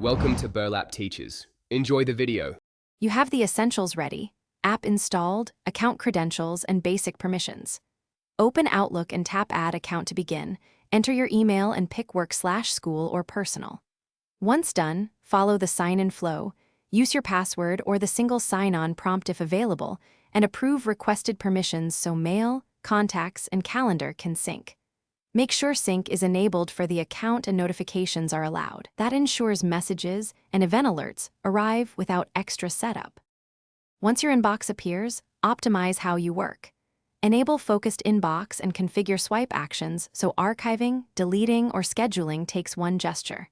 Welcome to Burlap Teachers. Enjoy the video. You have the essentials ready: app installed, account credentials, and basic permissions. Open Outlook and tap Add Account to begin. Enter your email and pick work/school or personal. Once done, follow the sign-in flow, use your password or the single sign-on prompt if available, and approve requested permissions so mail, contacts, and calendar can sync. Make sure sync is enabled for the account and notifications are allowed. That ensures messages and event alerts arrive without extra setup. Once your inbox appears, optimize how you work. Enable focused inbox and configure swipe actions so archiving, deleting, or scheduling takes one gesture.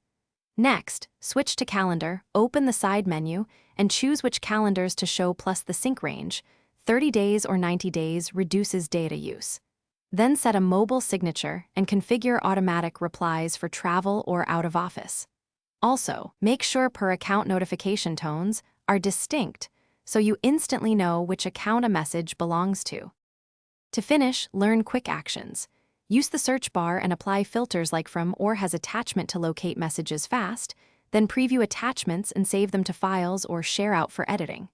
Next, switch to calendar, open the side menu, and choose which calendars to show plus the sync range. 30 days or 90 days reduces data use. Then set a mobile signature and configure automatic replies for travel or out of office. Also, make sure per account notification tones are distinct so you instantly know which account a message belongs to. To finish, learn quick actions. Use the search bar and apply filters like from or has attachment to locate messages fast, then preview attachments and save them to files or share out for editing.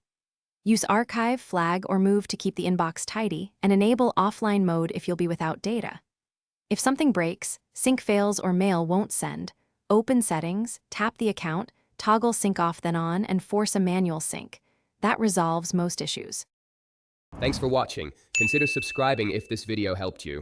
Use archive, flag, or move to keep the inbox tidy, and enable offline mode if you'll be without data. If something breaks, sync fails, or mail won't send, open Settings, tap the account, toggle sync off then on, and force a manual sync. That resolves most issues. Thanks for watching. Consider subscribing if this video helped you.